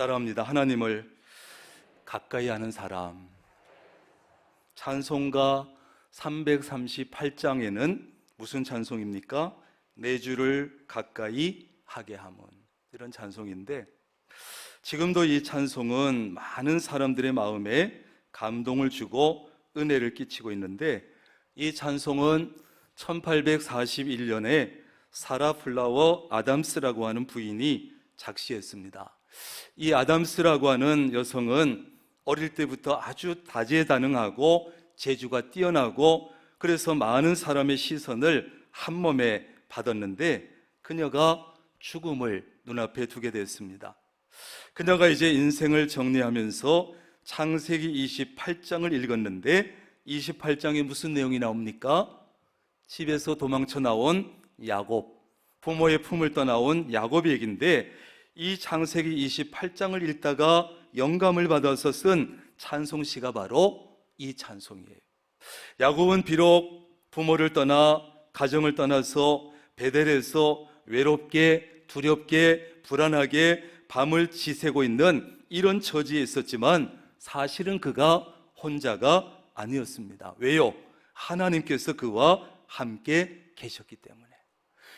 따라합니다. 하나님을 가까이 하는 사람. 찬송가 338장에는 무슨 찬송입니까? 내 주를 가까이 하게 함은, 이런 찬송인데, 지금도 이 찬송은 많은 사람들의 마음에 감동을 주고 은혜를 끼치고 있는데, 이 찬송은 1841년에 사라 플라워 아담스라고 하는 부인이 작시했습니다. 이 아담스라고 하는 여성은 어릴 때부터 아주 다재다능하고 재주가 뛰어나고, 그래서 많은 사람의 시선을 한 몸에 받았는데, 그녀가 죽음을 눈앞에 두게 됐습니다. 그녀가 이제 인생을 정리하면서 창세기 28장을 읽었는데, 28장에 무슨 내용이 나옵니까? 집에서 도망쳐 나온 야곱, 부모의 품을 떠나온 야곱의 얘기인데, 이 창세기 28장을 읽다가 영감을 받아서 쓴 찬송시가 바로 이 찬송이에요. 야곱은 비록 부모를 떠나 가정을 떠나서 베델에서 외롭게 두렵게 불안하게 밤을 지새고 있는 이런 처지에 있었지만, 사실은 그가 혼자가 아니었습니다. 왜요? 하나님께서 그와 함께 계셨기 때문에.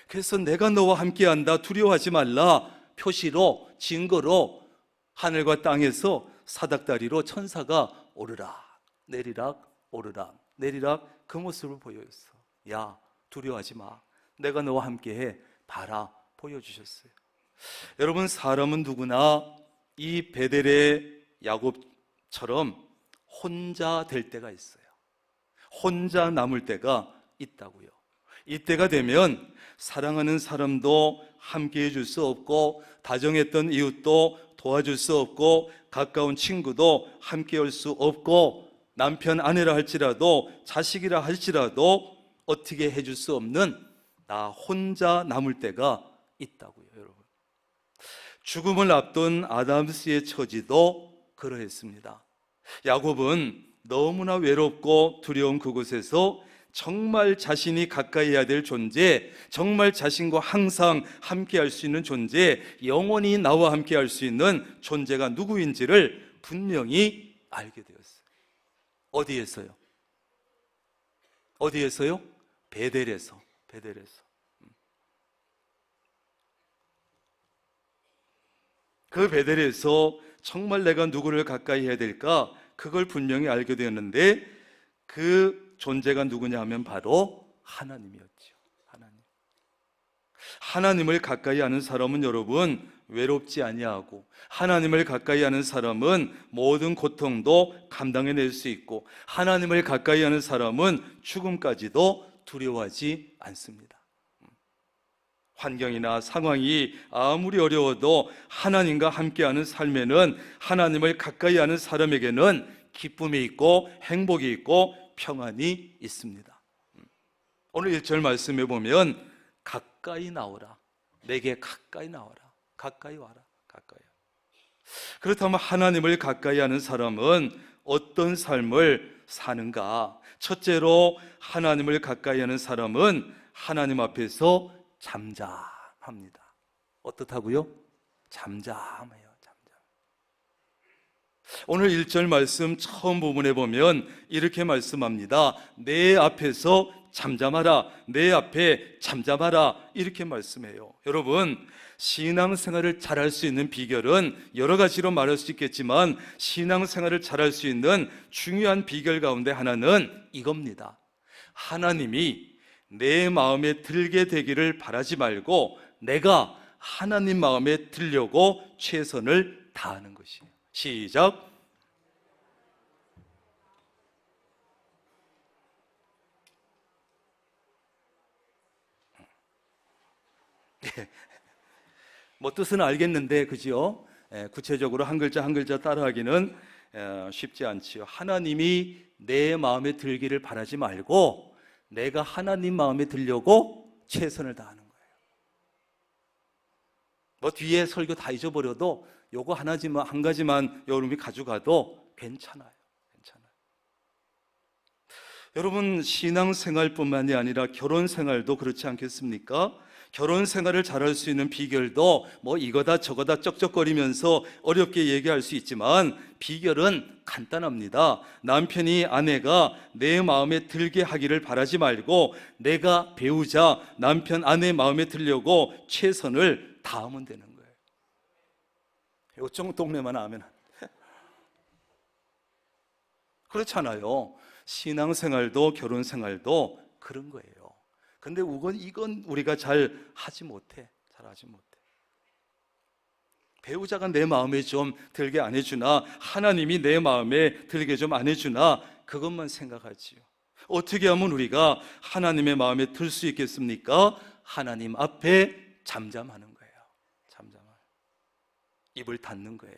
그래서 내가 너와 함께한다, 두려워하지 말라 표시로, 증거로 하늘과 땅에서 사닥다리로 천사가 오르락 내리락 오르락 내리락 그 모습을 보여줬어. 야, 두려워하지 마, 내가 너와 함께해 봐라, 보여주셨어요. 여러분, 사람은 누구나 이 베델의 야곱처럼 혼자 될 때가 있어요. 혼자 남을 때가 있다고요. 이때가 되면 사랑하는 사람도 함께 해줄 수 없고, 다정했던 이웃도 도와줄 수 없고, 가까운 친구도 함께 할 수 없고, 남편 아내라 할지라도 자식이라 할지라도 어떻게 해줄 수 없는 나 혼자 남을 때가 있다고요. 여러분, 죽음을 앞둔 아담스의 처지도 그러했습니다. 야곱은 너무나 외롭고 두려운 그곳에서 정말 자신이 가까이 해야 될 존재, 정말 자신과 항상 함께 할 수 있는 존재, 영원히 나와 함께 할 수 있는 존재가 누구인지를 분명히 알게 되었어요. 어디에서요? 어디에서요? 베델에서. 그 베델에서 정말 내가 누구를 가까이 해야 될까? 그걸 분명히 알게 되었는데, 그 존재가 누구냐 하면 바로 하나님이었죠. 하나님을 가까이 하는 사람은 여러분 외롭지 아니하고, 하나님을 가까이 하는 사람은 모든 고통도 감당해낼 수 있고, 하나님을 가까이 하는 사람은 죽음까지도 두려워하지 않습니다. 환경이나 상황이 아무리 어려워도 하나님과 함께하는 삶에는, 하나님을 가까이 하는 사람에게는 기쁨이 있고 행복이 있고 평안이 있습니다. 오늘 1절 말씀에 보면 가까이 나오라, 내게 가까이 나와라, 가까이 와라, 가까이. 그렇다면 하나님을 가까이 하는 사람은 어떤 삶을 사는가? 첫째로, 하나님을 가까이 하는 사람은 하나님 앞에서 잠잠합니다. 어떻다고요? 잠잠해요. 오늘 1절 말씀 처음 부분에 보면 이렇게 말씀합니다. 내 앞에서 잠잠하라, 내 앞에 잠잠하라, 이렇게 말씀해요. 여러분, 신앙생활을 잘할 수 있는 비결은 여러 가지로 말할 수 있겠지만, 신앙생활을 잘할 수 있는 중요한 비결 가운데 하나는 이겁니다. 하나님이 내 마음에 들게 되기를 바라지 말고, 내가 하나님 마음에 들려고 최선을 다하는 것이에요. 시작. 뭐 뜻은 알겠는데, 그죠? 구체적으로 한 글자 한 글자 따라하기는 쉽지 않지요. 하나님이 내 마음에 들기를 바라지 말고, 내가 하나님 마음에 들려고 최선을 다하는 거예요. 뭐 뒤에 설교 다 잊어버려도 요거 하나지만, 한 가지만 여러분이 가져가도 괜찮아요. 여러분, 신앙생활뿐만이 아니라 결혼생활도 그렇지 않겠습니까? 결혼 생활을 잘할 수 있는 비결도 뭐 이거다 저거다 쩍쩍거리면서 어렵게 얘기할 수 있지만 비결은 간단합니다. 남편이 아내가 내 마음에 들게 하기를 바라지 말고 내가 배우자 남편 아내 마음에 들려고 최선을 다하면 되는 거예요. 요쪽 동네만 하면 그렇잖아요. 신앙생활도 결혼생활도 그런 거예요. 근데 이건 우리가 잘 하지 못해. 배우자가 내 마음에 좀 들게 안 해주나, 하나님이 내 마음에 들게 좀 안 해주나, 그것만 생각하지요. 어떻게 하면 우리가 하나님의 마음에 들 수 있겠습니까? 하나님 앞에 잠잠하는 거예요. 입을 닫는 거예요.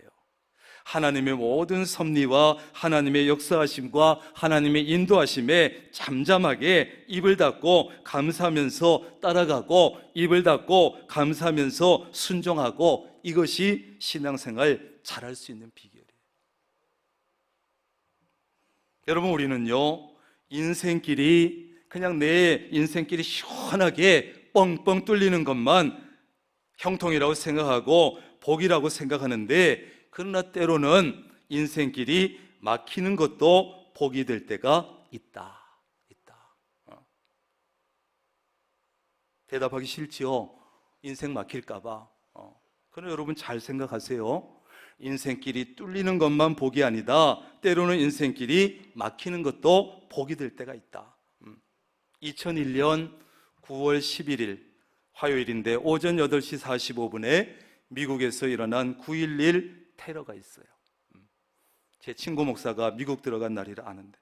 하나님의 모든 섭리와 하나님의 역사하심과 하나님의 인도하심에 잠잠하게 입을 닫고 감사하면서 따라가고, 입을 닫고 감사하면서 순종하고, 이것이 신앙생활 잘할 수 있는 비결이에요. 여러분, 우리는요 인생길이 그냥 내 인생길이 시원하게 뻥뻥 뚫리는 것만 형통이라고 생각하고 복이라고 생각하는데, 그러나 때로는 인생길이 막히는 것도 복이 될 때가 있다. 대답하기 싫지요. 인생 막힐까 봐. 그러나 여러분 잘 생각하세요. 인생길이 뚫리는 것만 복이 아니다. 때로는 인생길이 막히는 것도 복이 될 때가 있다. 2001년 9월 11일 화요일인데 오전 8시 45분에 미국에서 일어난 9.11 테러가 있어요. 제 친구 목사가 미국 들어간 날이라 아는데,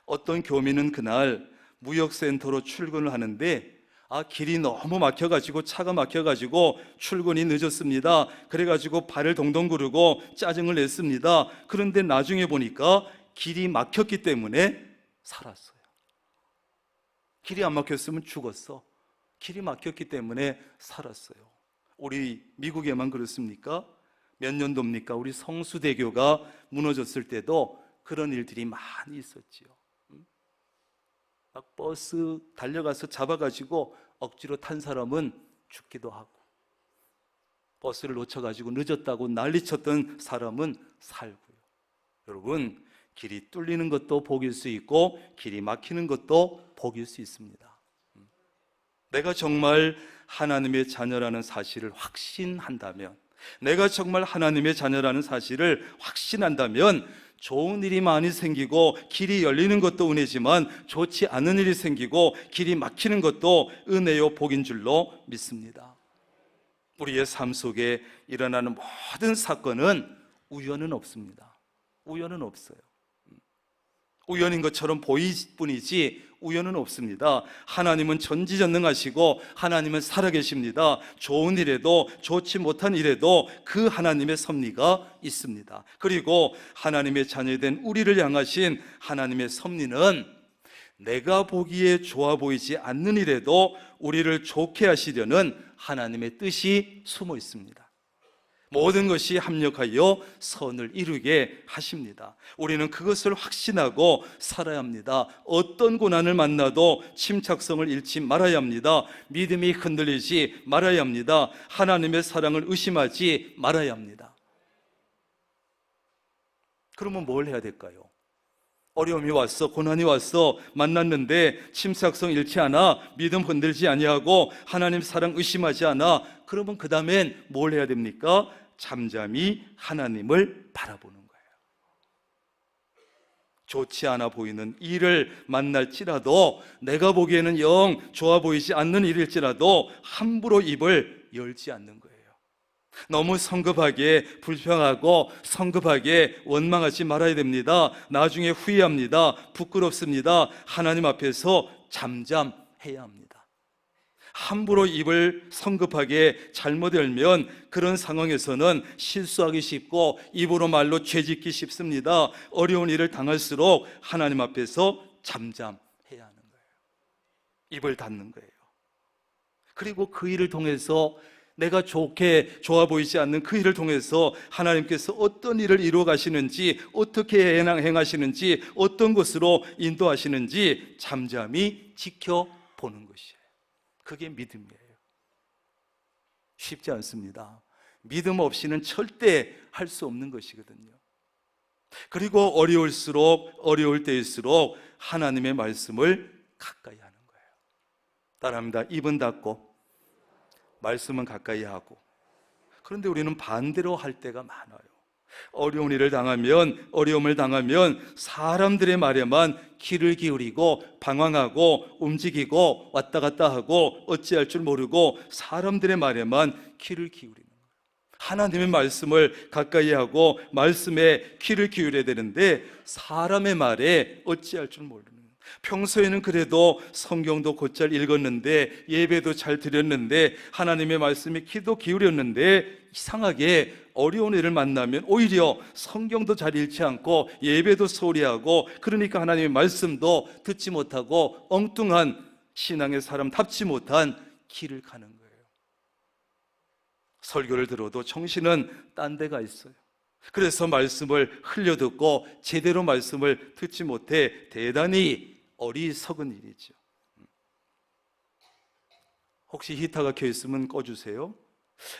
어떤 교민은 그날 무역센터로 출근을 하는데 길이 너무 막혀가지고, 차가 막혀가지고 출근이 늦었습니다. 그래가지고 발을 동동 구르고 짜증을 냈습니다. 그런데 나중에 보니까 길이 막혔기 때문에 살았어요. 길이 안 막혔으면 죽었어. 길이 막혔기 때문에 살았어요. 우리 미국에만 그렇습니까? 몇 년도입니까? 우리 성수대교가 무너졌을 때도 그런 일들이 많이 있었지요. 막 버스 달려가서 잡아가지고 억지로 탄 사람은 죽기도 하고, 버스를 놓쳐가지고 늦었다고 난리쳤던 사람은 살고요. 여러분, 길이 뚫리는 것도 복일 수 있고 길이 막히는 것도 복일 수 있습니다. 내가 정말 하나님의 자녀라는 사실을 확신한다면, 내가 정말 하나님의 자녀라는 사실을 확신한다면 좋은 일이 많이 생기고 길이 열리는 것도 은혜지만 좋지 않은 일이 생기고 길이 막히는 것도 은혜요 복인 줄로 믿습니다. 우리의 삶 속에 일어나는 모든 사건은 우연은 없습니다. 우연은 없어요. 우연인 것처럼 보일 뿐이지 우연은 없습니다. 하나님은 전지전능하시고 하나님은 살아계십니다. 좋은 일에도 좋지 못한 일에도 그 하나님의 섭리가 있습니다. 그리고 하나님의 자녀된 우리를 향하신 하나님의 섭리는 내가 보기에 좋아 보이지 않는 일에도 우리를 좋게 하시려는 하나님의 뜻이 숨어 있습니다. 모든 것이 합력하여 선을 이루게 하십니다. 우리는 그것을 확신하고 살아야 합니다. 어떤 고난을 만나도 침착성을 잃지 말아야 합니다. 믿음이 흔들리지 말아야 합니다. 하나님의 사랑을 의심하지 말아야 합니다. 그러면 뭘 해야 될까요? 어려움이 왔어, 고난이 왔어, 만났는데 침착성 잃지 않아, 믿음 흔들지 아니하고 하나님 사랑 의심하지 않아. 그러면 그 다음엔 뭘 해야 됩니까? 잠잠히 하나님을 바라보는 거예요. 좋지 않아 보이는 일을 만날지라도, 내가 보기에는 영 좋아 보이지 않는 일일지라도 함부로 입을 열지 않는 거예요. 너무 성급하게 불평하고 성급하게 원망하지 말아야 됩니다. 나중에 후회합니다. 부끄럽습니다. 하나님 앞에서 잠잠해야 합니다. 함부로 입을 성급하게 잘못 열면 그런 상황에서는 실수하기 쉽고 입으로 말로 죄짓기 쉽습니다. 어려운 일을 당할수록 하나님 앞에서 잠잠해야 하는 거예요. 입을 닫는 거예요. 그리고 그 일을 통해서, 내가 좋아 보이지 않는 그 일을 통해서 하나님께서 어떤 일을 이루어 가시는지, 어떻게 행하시는지, 어떤 것으로 인도하시는지 잠잠히 지켜보는 것이에요. 그게 믿음이에요. 쉽지 않습니다. 믿음 없이는 절대 할 수 없는 것이거든요. 그리고 어려울 때일수록 하나님의 말씀을 가까이 하는 거예요. 따라합니다. 입은 닫고 말씀은 가까이 하고. 그런데 우리는 반대로 할 때가 많아요. 어려움을 당하면 사람들의 말에만 귀를 기울이고 방황하고 움직이고 왔다 갔다 하고 어찌할 줄 모르고 사람들의 말에만 귀를 기울이는 거예요. 하나님의 말씀을 가까이 하고 말씀에 귀를 기울여야 되는데 사람의 말에 어찌할 줄 모르는 거예요. 평소에는 그래도 성경도 곧잘 읽었는데 예배도 잘 드렸는데 하나님의 말씀에 귀도 기울였는데 이상하게 어려운 일을 만나면 오히려 성경도 잘 읽지 않고 예배도 소홀히 하고 그러니까 하나님의 말씀도 듣지 못하고 엉뚱한 신앙의 사람답지 못한 길을 가는 거예요. 설교를 들어도 정신은 딴 데가 있어요. 그래서 말씀을 흘려듣고 제대로 말씀을 듣지 못해 대단히 어리석은 일이죠. 혹시 히터가 켜 있으면 꺼주세요.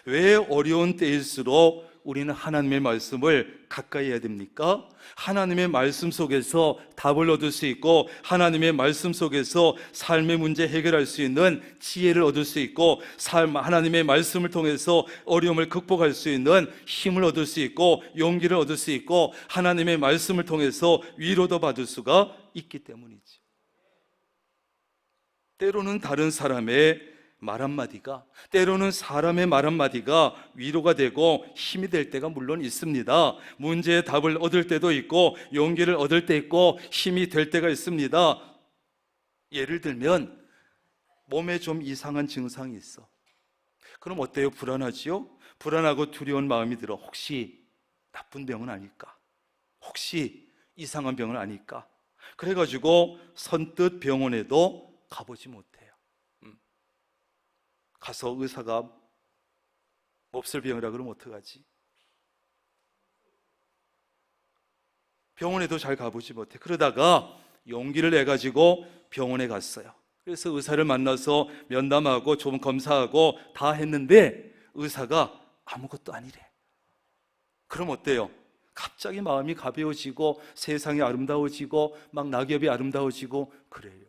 왜 어려운 때일수록 우리는 하나님의 말씀을 가까이 해야 됩니까? 하나님의 말씀 속에서 답을 얻을 수 있고 하나님의 말씀 속에서 삶의 문제 해결할 수 있는 지혜를 얻을 수 있고 하나님의 말씀을 통해서 어려움을 극복할 수 있는 힘을 얻을 수 있고 용기를 얻을 수 있고 하나님의 말씀을 통해서 위로도 받을 수가 있기 때문이지. 때로는 다른 사람의 말 한마디가, 때로는 사람의 말 한마디가 위로가 되고 힘이 될 때가 물론 있습니다. 문제의 답을 얻을 때도 있고 용기를 얻을 때 있고 힘이 될 때가 있습니다. 예를 들면 몸에 좀 이상한 증상이 있어. 그럼 어때요? 불안하지요? 불안하고 두려운 마음이 들어. 혹시 나쁜 병은 아닐까? 혹시 이상한 병은 아닐까? 그래가지고 선뜻 병원에도 가보지 못해요. 가서 의사가 몹쓸병이라 그러면 어떡하지? 병원에도 잘 가보지 못해. 그러다가 용기를 내가지고 병원에 갔어요. 그래서 의사를 만나서 면담하고 좀 검사하고 다 했는데 의사가 아무것도 아니래. 그럼 어때요? 갑자기 마음이 가벼워지고 세상이 아름다워지고 막 낙엽이 아름다워지고 그래요.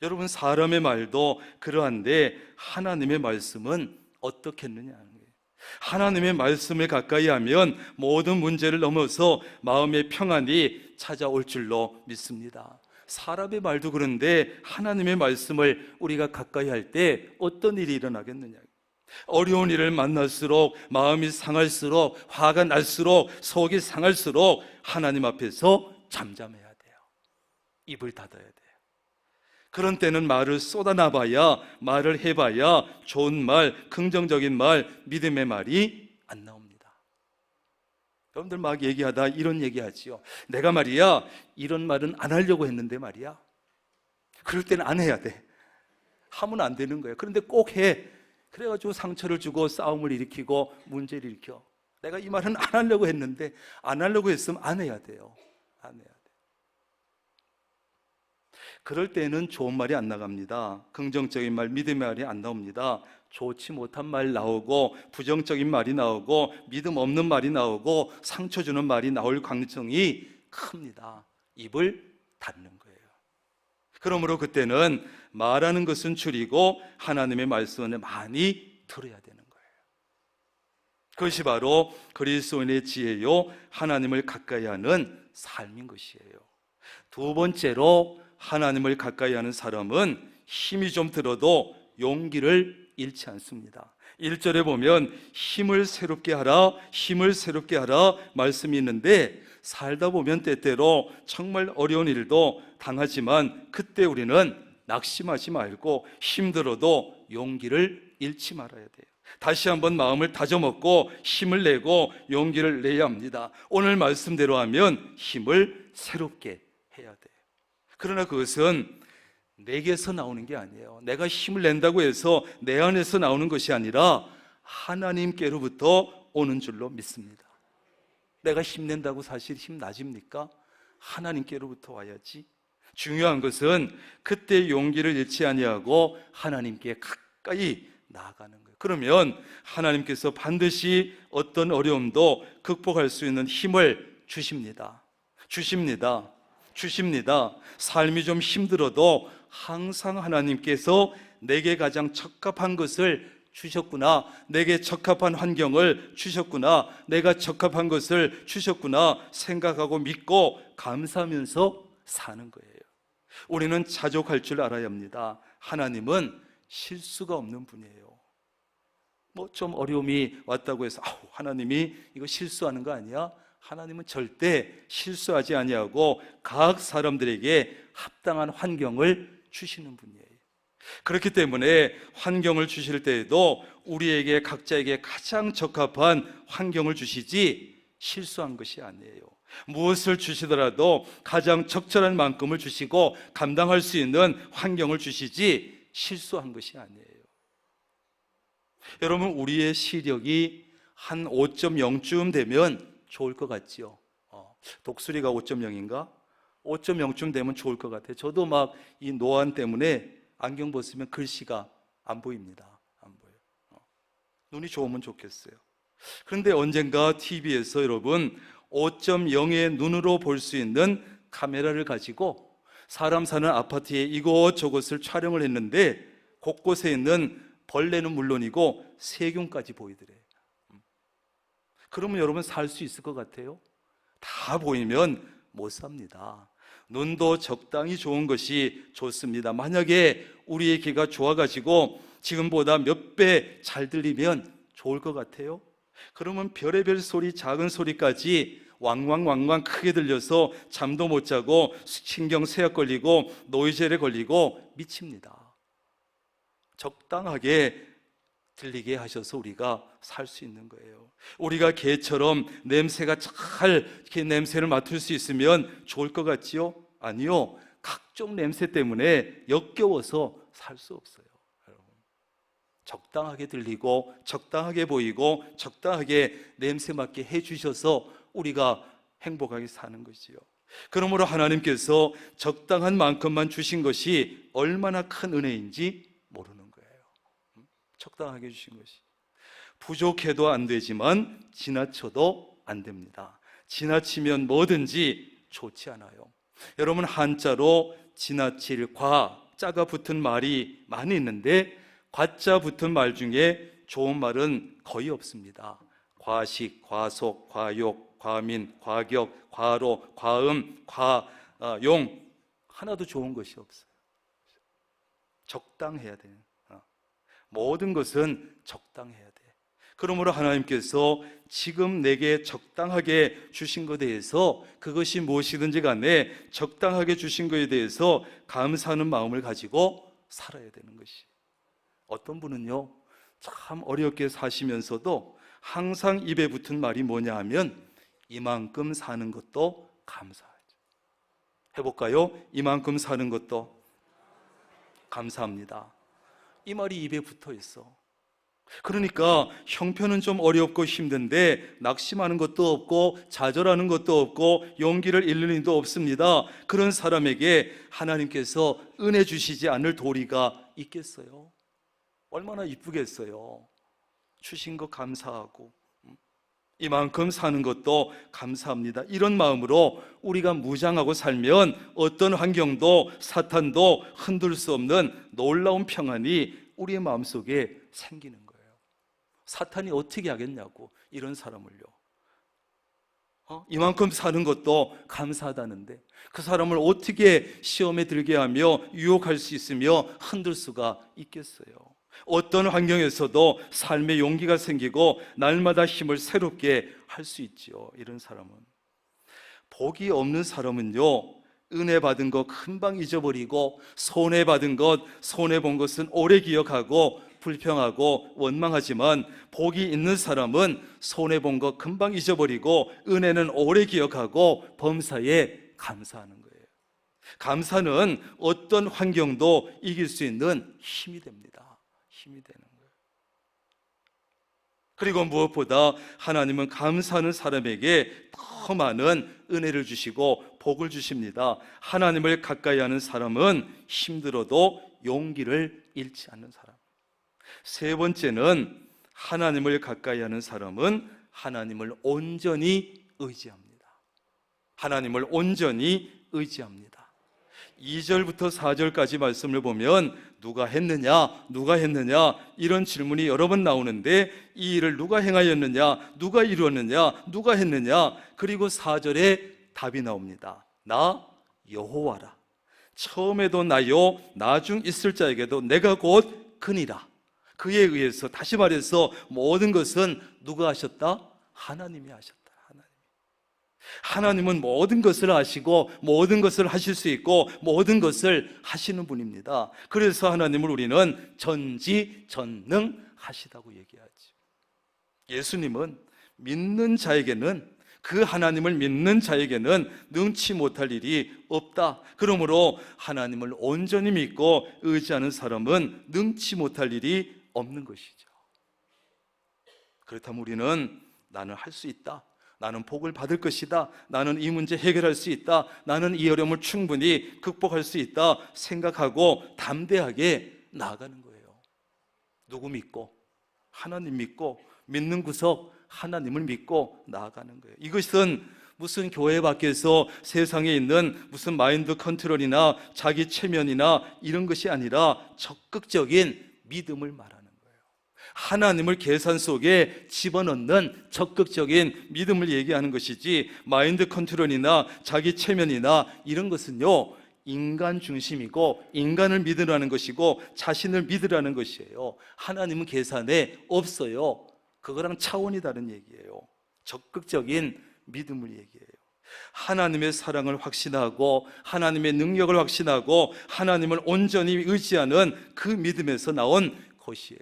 여러분, 사람의 말도 그러한데 하나님의 말씀은 어떻겠느냐 하는 거예요. 하나님의 말씀을 가까이 하면 모든 문제를 넘어서 마음의 평안이 찾아올 줄로 믿습니다. 사람의 말도 그런데 하나님의 말씀을 우리가 가까이 할 때 어떤 일이 일어나겠느냐. 어려운 일을 만날수록 마음이 상할수록 화가 날수록 속이 상할수록 하나님 앞에서 잠잠해야 돼요. 입을 닫아야 돼요. 그런 때는 말을 쏟아놔봐야, 말을 해봐야 좋은 말, 긍정적인 말, 믿음의 말이 안 나옵니다. 여러분들 막 얘기하다 이런 얘기하지요. 내가 말이야 이런 말은 안 하려고 했는데 말이야. 그럴 때는 안 해야 돼. 하면 안 되는 거예요. 그런데 꼭 해. 그래가지고 상처를 주고 싸움을 일으키고 문제를 일으켜. 내가 이 말은 안 하려고 했는데 안 하려고 했으면 안 해야 돼요. 안 해야 돼. 그럴 때는 좋은 말이 안 나갑니다. 긍정적인 말, 믿음의 말이 안 나옵니다. 좋지 못한 말 나오고 부정적인 말이 나오고 믿음 없는 말이 나오고 상처 주는 말이 나올 가능성이 큽니다. 입을 닫는 거예요. 그러므로 그때는 말하는 것은 줄이고 하나님의 말씀을 많이 들어야 되는 거예요. 그것이 바로 그리스도인의 지혜요, 하나님을 가까이 하는 삶인 것이에요. 두 번째로 하나님을 가까이 하는 사람은 힘이 좀 들어도 용기를 잃지 않습니다. 1절에 보면 힘을 새롭게 하라, 힘을 새롭게 하라 말씀이 있는데 살다 보면 때때로 정말 어려운 일도 당하지만 그때 우리는 낙심하지 말고 힘들어도 용기를 잃지 말아야 돼요. 다시 한번 마음을 다져먹고 힘을 내고 용기를 내야 합니다. 오늘 말씀대로 하면 힘을 새롭게 해야 돼요. 그러나 그것은 내게서 나오는 게 아니에요. 내가 힘을 낸다고 해서 내 안에서 나오는 것이 아니라 하나님께로부터 오는 줄로 믿습니다. 내가 힘낸다고 사실 힘 나집니까? 하나님께로부터 와야지. 중요한 것은 그때 용기를 잃지 아니하고 하나님께 가까이 나아가는 거예요. 그러면 하나님께서 반드시 어떤 어려움도 극복할 수 있는 힘을 주십니다. 주십니다. 삶이 좀 힘들어도 항상 하나님께서 내게 가장 적합한 것을 주셨구나, 내게 적합한 환경을 주셨구나, 내가 적합한 것을 주셨구나 생각하고 믿고 감사하면서 사는 거예요. 우리는 자족할 줄 알아야 합니다. 하나님은 실수가 없는 분이에요. 뭐 좀 어려움이 왔다고 해서 하나님이 이거 실수하는 거 아니야? 하나님은 절대 실수하지 아니하고 각 사람들에게 합당한 환경을 주시는 분이에요. 그렇기 때문에 환경을 주실 때에도 우리에게 각자에게 가장 적합한 환경을 주시지 실수한 것이 아니에요. 무엇을 주시더라도 가장 적절한 만큼을 주시고 감당할 수 있는 환경을 주시지 실수한 것이 아니에요. 여러분, 우리의 시력이 한 5.0쯤 되면 좋을 것 같지요? 독수리가 5.0인가? 5.0쯤 되면 좋을 것 같아요. 저도 막 이 노안 때문에 안경 벗으면 글씨가 안 보입니다. 안 보여요. 눈이 좋으면 좋겠어요. 그런데 언젠가 TV에서 여러분 5.0의 눈으로 볼 수 있는 카메라를 가지고 사람 사는 아파트에 이곳저곳을 촬영을 했는데 곳곳에 있는 벌레는 물론이고 세균까지 보이더래요. 그러면 여러분 살 수 있을 것 같아요? 다 보이면 못 삽니다. 눈도 적당히 좋은 것이 좋습니다. 만약에 우리의 귀가 좋아가지고 지금보다 몇 배 잘 들리면 좋을 것 같아요? 그러면 별의별 소리, 작은 소리까지 왕왕왕왕 크게 들려서 잠도 못 자고 신경쇠약 걸리고 노이즈에 걸리고 미칩니다. 적당하게 들리게 하셔서 우리가 살 수 있는 거예요. 우리가 개처럼 냄새가 잘 이렇게 냄새를 맡을 수 있으면 좋을 것 같지요? 아니요. 각종 냄새 때문에 역겨워서 살 수 없어요. 여러분, 적당하게 들리고 적당하게 보이고 적당하게 냄새 맡게 해주셔서 우리가 행복하게 사는 것이요. 그러므로 하나님께서 적당한 만큼만 주신 것이 얼마나 큰 은혜인지 모르는 거예요. 적당하게 주신 것이. 부족해도 안 되지만 지나쳐도 안 됩니다. 지나치면 뭐든지 좋지 않아요. 여러분, 한자로 지나칠 과, 자가 붙은 말이 많이 있는데 과자 붙은 말 중에 좋은 말은 거의 없습니다. 과식, 과속, 과욕, 과민, 과격, 과로, 과음, 과용, 하나도 좋은 것이 없어요. 적당해야 돼요. 모든 것은 적당해야 돼. 그러므로 하나님께서 지금 내게 적당하게 주신 것에 대해서 그것이 무엇이든지 간에 적당하게 주신 것에 대해서 감사하는 마음을 가지고 살아야 되는 것이. 어떤 분은요, 참 어렵게 사시면서도 항상 입에 붙은 말이 뭐냐 하면 이만큼 사는 것도 감사하죠. 해볼까요? 이만큼 사는 것도 감사합니다. 이 말이 입에 붙어 있어. 그러니까 형편은 좀 어렵고 힘든데 낙심하는 것도 없고 좌절하는 것도 없고 용기를 잃는 일도 없습니다. 그런 사람에게 하나님께서 은혜 주시지 않을 도리가 있겠어요? 얼마나 이쁘겠어요? 주신 거 감사하고 이만큼 사는 것도 감사합니다. 이런 마음으로 우리가 무장하고 살면 어떤 환경도 사탄도 흔들 수 없는 놀라운 평안이 우리의 마음속에 생기는 거예요. 사탄이 어떻게 하겠냐고, 이런 사람을요. 이만큼 사는 것도 감사하다는데 그 사람을 어떻게 시험에 들게 하며 유혹할 수 있으며 흔들 수가 있겠어요? 어떤 환경에서도 삶의 용기가 생기고 날마다 힘을 새롭게 할 수 있지요. 이런 사람은. 복이 없는 사람은요, 은혜 받은 거 금방 잊어버리고 손해 받은 것, 손해 본 것은 오래 기억하고 불평하고 원망하지만 복이 있는 사람은 손해 본 거 금방 잊어버리고 은혜는 오래 기억하고 범사에 감사하는 거예요. 감사는 어떤 환경도 이길 수 있는 힘이 됩니다. 힘이 되는 거예요. 그리고 무엇보다 하나님은 감사하는 사람에게 더 많은 은혜를 주시고 복을 주십니다. 하나님을 가까이 하는 사람은 힘들어도 용기를 잃지 않는 사람. 세 번째는 하나님을 가까이 하는 사람은 하나님을 온전히 의지합니다. 하나님을 온전히 의지합니다. 2절부터 4절까지 말씀을 보면 누가 했느냐, 누가 했느냐 이런 질문이 여러 번 나오는데 이 일을 누가 행하였느냐, 누가 이루었느냐, 누가 했느냐, 그리고 4절에 답이 나옵니다. 나 여호와라. 처음에도 나요, 나중 있을 자에게도 내가 곧 그니라. 그에 의해서, 다시 말해서 모든 것은 누가 하셨다? 하나님이 하셨다. 하나님은 모든 것을 아시고 모든 것을 하실 수 있고 모든 것을 하시는 분입니다. 그래서 하나님을 우리는 전지전능하시다고 얘기하죠. 예수님은 믿는 자에게는, 그 하나님을 믿는 자에게는 능치 못할 일이 없다. 그러므로 하나님을 온전히 믿고 의지하는 사람은 능치 못할 일이 없는 것이죠. 그렇다면 우리는 나는 할 수 있다, 나는 복을 받을 것이다, 나는 이 문제 해결할 수 있다, 나는 이 어려움을 충분히 극복할 수 있다 생각하고 담대하게 나아가는 거예요. 누구 믿고? 하나님 믿고, 믿는 구석 하나님을 믿고 나아가는 거예요. 이것은 무슨 교회 밖에서 세상에 있는 무슨 마인드 컨트롤이나 자기 체면이나 이런 것이 아니라 적극적인 믿음을 말하는 거예요. 하나님을 계산 속에 집어넣는 적극적인 믿음을 얘기하는 것이지, 마인드 컨트롤이나 자기 체면이나 이런 것은요, 인간 중심이고 인간을 믿으라는 것이고 자신을 믿으라는 것이에요. 하나님은 계산에 없어요. 그거랑 차원이 다른 얘기예요. 적극적인 믿음을 얘기해요. 하나님의 사랑을 확신하고 하나님의 능력을 확신하고 하나님을 온전히 의지하는 그 믿음에서 나온 것이에요.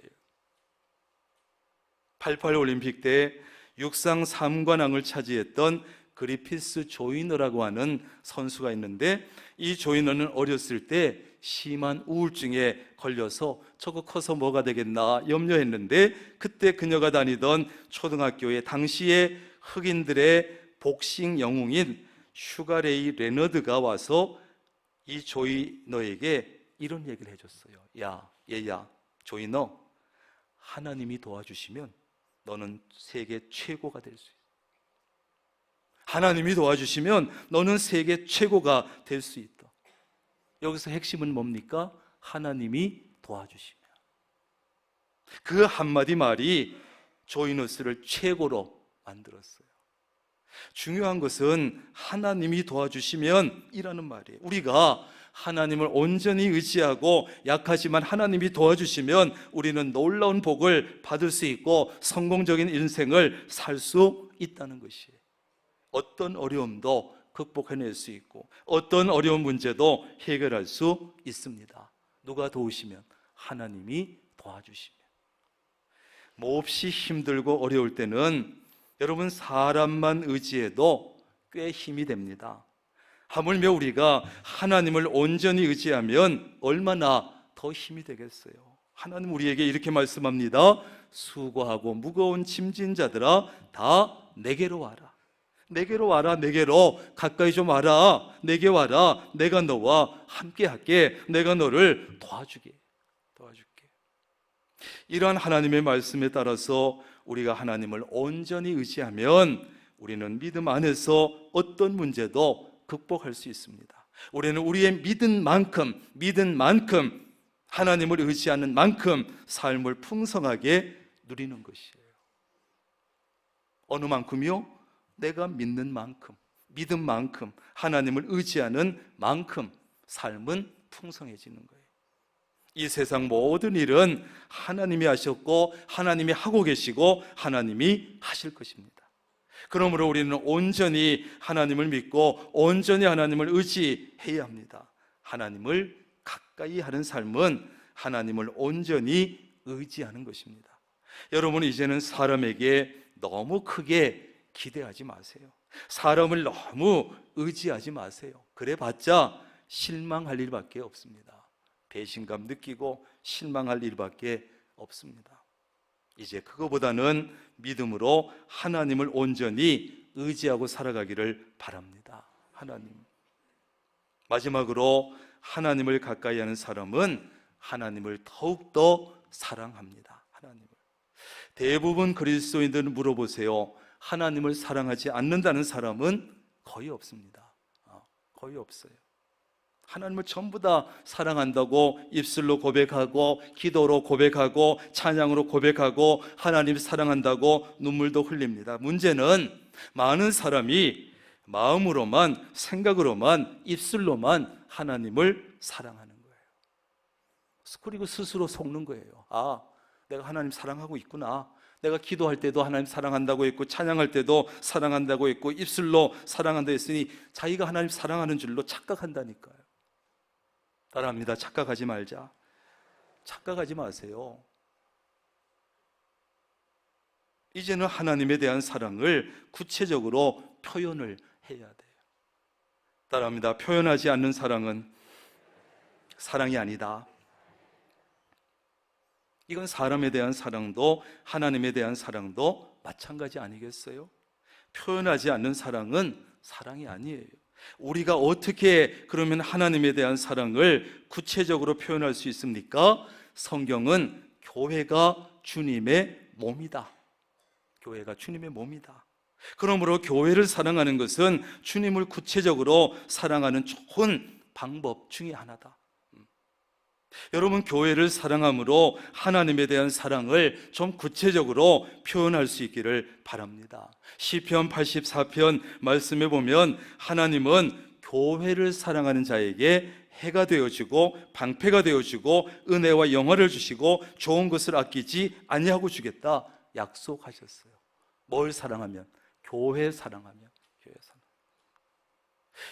88 올림픽 때 육상 3관왕을 차지했던 그리피스 조이너라고 하는 선수가 있는데, 이 조이너는 어렸을 때 심한 우울증에 걸려서 저거 커서 뭐가 되겠나 염려했는데, 그때 그녀가 다니던 초등학교에 당시에 흑인들의 복싱 영웅인 슈가레이 레너드가 와서 이 조이너에게 이런 얘기를 해줬어요. 야, 얘야, 조이너, 하나님이 도와주시면 너는 세계 최고가 될 수 있어. 하나님이 도와주시면 너는 세계 최고가 될 수 있다. 여기서 핵심은 뭡니까? 하나님이 도와주시면. 그 한마디 말이 조이너스를 최고로 만들었어요. 중요한 것은 하나님이 도와주시면 이라는 말이에요. 우리가 하나님을 온전히 의지하고 약하지만 하나님이 도와주시면 우리는 놀라운 복을 받을 수 있고 성공적인 인생을 살 수 있다는 것이에요. 어떤 어려움도 극복해낼 수 있고 어떤 어려운 문제도 해결할 수 있습니다. 누가 도우시면? 하나님이 도와주시면. 몹시 힘들고 어려울 때는 여러분, 사람만 의지해도 꽤 힘이 됩니다. 하물며 우리가 하나님을 온전히 의지하면 얼마나 더 힘이 되겠어요. 하나님 우리에게 이렇게 말씀합니다. 수고하고 무거운 짐진 자들아, 다 내게로 와라. 내게로 와라. 내게로 가까이 좀 와라. 내게 와라. 내가 너와 함께 할게. 내가 너를 도와줄게. 이러한 하나님의 말씀에 따라서 우리가 하나님을 온전히 의지하면 우리는 믿음 안에서 어떤 문제도 극복할 수 있습니다. 우리는 우리의 믿은 만큼 하나님을 의지하는 만큼 삶을 풍성하게 누리는 것이에요. 어느 만큼이요? 내가 믿는 만큼, 믿은 만큼, 하나님을 의지하는 만큼 삶은 풍성해지는 거예요. 이 세상 모든 일은 하나님이 하셨고 하나님이 하고 계시고 하나님이 하실 것입니다. 그러므로 우리는 온전히 하나님을 믿고 온전히 하나님을 의지해야 합니다. 하나님을 가까이 하는 삶은 하나님을 온전히 의지하는 것입니다. 여러분, 이제는 사람에게 너무 크게 기대하지 마세요. 사람을 너무 의지하지 마세요. 그래봤자 실망할 일밖에 없습니다. 배신감 느끼고 실망할 일밖에 없습니다. 이제 그거보다는 믿음으로 하나님을 온전히 의지하고 살아가기를 바랍니다. 하나님. 마지막으로 하나님을 가까이 하는 사람은 하나님을 더욱더 사랑합니다. 하나님을. 대부분 그리스도인들을 물어보세요. 하나님을 사랑하지 않는다는 사람은 거의 없습니다. 거의 없어요. 하나님을 전부 다 사랑한다고 입술로 고백하고 기도로 고백하고 찬양으로 고백하고 하나님 사랑한다고 눈물도 흘립니다. 문제는 많은 사람이 마음으로만, 생각으로만, 입술로만 하나님을 사랑하는 거예요. 그리고 스스로 속는 거예요. 내가 하나님 사랑하고 있구나. 내가 기도할 때도 하나님 사랑한다고 했고, 찬양할 때도 사랑한다고 했고, 입술로 사랑한다 했으니 자기가 하나님 사랑하는 줄로 착각한다니까요. 따라합니다. 착각하지 말자. 착각하지 마세요. 이제는 하나님에 대한 사랑을 구체적으로 표현을 해야 돼요. 따라합니다. 표현하지 않는 사랑은 사랑이 아니다. 이건 사람에 대한 사랑도 하나님에 대한 사랑도 마찬가지 아니겠어요? 표현하지 않는 사랑은 사랑이 아니에요. 우리가 어떻게 그러면 하나님에 대한 사랑을 구체적으로 표현할 수 있습니까? 성경은 교회가 주님의 몸이다. 교회가 주님의 몸이다. 그러므로 교회를 사랑하는 것은 주님을 구체적으로 사랑하는 좋은 방법 중에 하나다. 여러분, 교회를 사랑함으로 하나님에 대한 사랑을 좀 구체적으로 표현할 수 있기를 바랍니다. 시편 84편 말씀에 보면 하나님은 교회를 사랑하는 자에게 해가 되어주고 방패가 되어주고 은혜와 영화를 주시고 좋은 것을 아끼지 아니하고 주겠다 약속하셨어요. 뭘 사랑하면? 교회 사랑하면.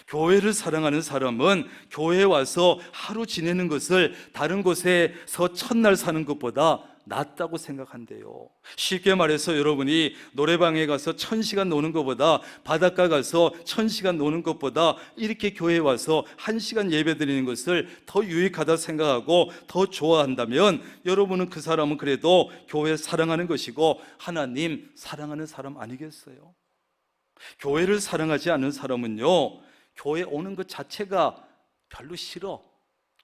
교회를 사랑하는 사람은 교회에 와서 하루 지내는 것을 다른 곳에서 첫날 사는 것보다 낫다고 생각한대요. 쉽게 말해서 여러분이 노래방에 가서 1000시간 노는 것보다, 바닷가 가서 1000시간 노는 것보다 이렇게 교회에 와서 1시간 예배 드리는 것을 더 유익하다 생각하고 더 좋아한다면 여러분은 그 사람은 그래도 교회 사랑하는 것이고 하나님 사랑하는 사람 아니겠어요? 교회를 사랑하지 않는 사람은요, 교회 오는 것 자체가 별로 싫어.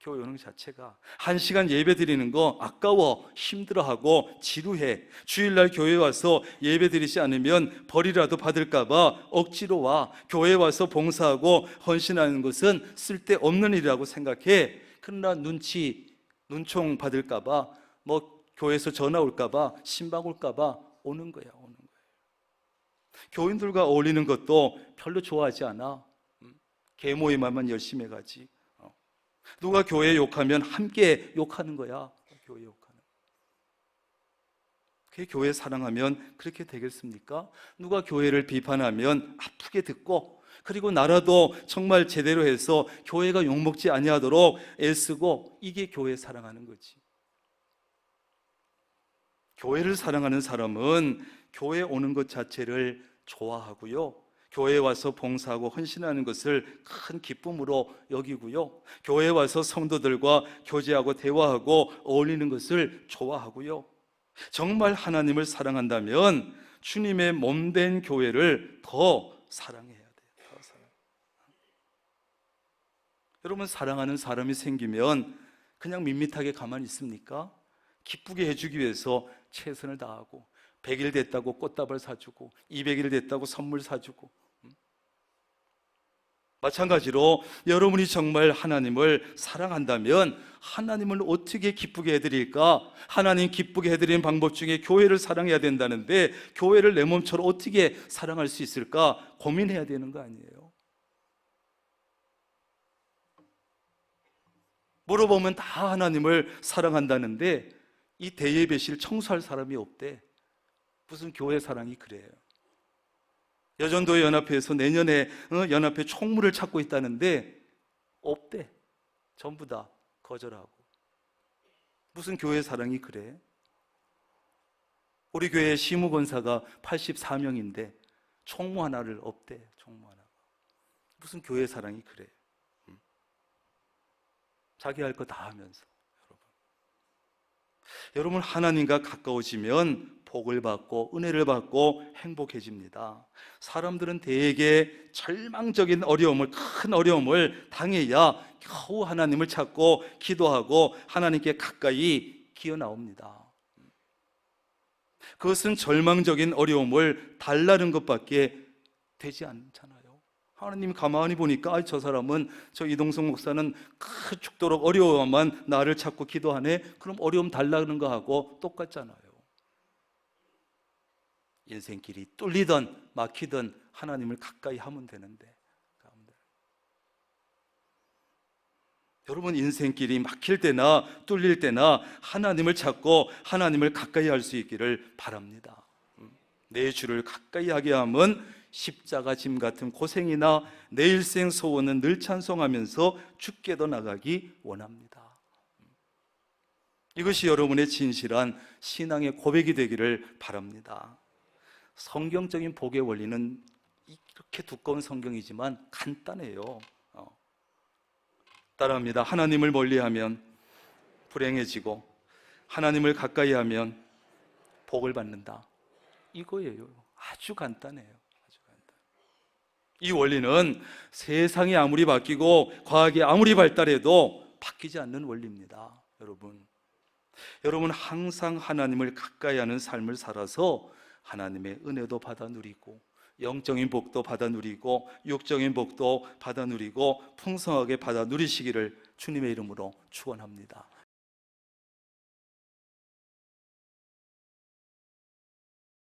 교회 오는 것 자체가 1시간 예배 드리는 거 아까워, 힘들어하고 지루해. 주일날 교회 와서 예배 드리지 않으면 벌이라도 받을까 봐 억지로 와. 교회 와서 봉사하고 헌신하는 것은 쓸데없는 일이라고 생각해. 그러나 눈총 받을까 봐, 교회에서 전화 올까 봐, 신방 올까 봐 오는 거야. 교인들과 어울리는 것도 별로 좋아하지 않아. 개모임만 열심히 해가지. 누가 교회 욕하면 함께 욕하는 거야. 교회 욕하는. 그게 교회 사랑하면 그렇게 되겠습니까? 누가 교회를 비판하면 아프게 듣고, 그리고 나라도 정말 제대로 해서 교회가 욕먹지 아니하도록 애쓰고, 이게 교회 사랑하는 거지. 교회를 사랑하는 사람은 교회 오는 것 자체를 좋아하고요, 교회에 와서 봉사하고 헌신하는 것을 큰 기쁨으로 여기고요, 교회에 와서 성도들과 교제하고 대화하고 어울리는 것을 좋아하고요, 정말 하나님을 사랑한다면 주님의 몸된 교회를 더 사랑해야 돼요. 더 사랑. 여러분, 사랑하는 사람이 생기면 그냥 밋밋하게 가만히 있습니까? 기쁘게 해주기 위해서 최선을 다하고, 100일 됐다고 꽃다발 사주고, 200일 됐다고 선물 사주고. 마찬가지로 여러분이 정말 하나님을 사랑한다면 하나님을 어떻게 기쁘게 해드릴까? 하나님 기쁘게 해드리는 방법 중에 교회를 사랑해야 된다는데, 교회를 내 몸처럼 어떻게 사랑할 수 있을까 고민해야 되는 거 아니에요? 물어보면 다 하나님을 사랑한다는데 이 대예배실 청소할 사람이 없대. 무슨 교회 사랑이 그래요? 여전도 연합회에서 내년에 연합회 총무를 찾고 있다는데 없대. 전부 다 거절하고. 무슨 교회 사랑이 그래? 우리 교회 시무권사가 84명인데 총무 하나를 없대. 총무 하나. 무슨 교회 사랑이 그래? 자기 할 거 다 하면서. 여러분, 하나님과 가까워지면 복을 받고 은혜를 받고 행복해집니다. 사람들은 대개 절망적인 어려움을, 큰 어려움을 당해야 겨우 하나님을 찾고 기도하고 하나님께 가까이 기어 나옵니다. 그것은 절망적인 어려움을 달라는 것밖에 되지 않잖아요. 하나님 가만히 보니까 저 사람은, 저 이동성 목사는 죽도록 어려워만 나를 찾고 기도하네. 그럼 어려움 달라는 거하고 똑같잖아요. 인생길이 뚫리든 막히든 하나님을 가까이 하면 되는데, 여러분 인생길이 막힐 때나 뚫릴 때나 하나님을 찾고 하나님을 가까이 할 수 있기를 바랍니다. 내 주를 가까이 하게 함은 십자가 짐 같은 고생이나 내 일생 소원은 늘 찬송하면서 주께도 나가기 원합니다. 이것이 여러분의 진실한 신앙의 고백이 되기를 바랍니다. 성경적인 복의 원리는 이렇게 두꺼운 성경이지만 간단해요. 따라합니다. 하나님을 멀리하면 불행해지고 하나님을 가까이 하면 복을 받는다. 이거예요. 아주 간단해요. 아주 간단해요. 이 원리는 세상이 아무리 바뀌고 과학이 아무리 발달해도 바뀌지 않는 원리입니다. 여러분 항상 하나님을 가까이 하는 삶을 살아서 하나님의 은혜도 받아 누리고 영적인 복도 받아 누리고 육적인 복도 받아 누리고 풍성하게 받아 누리시기를 주님의 이름으로 축원합니다.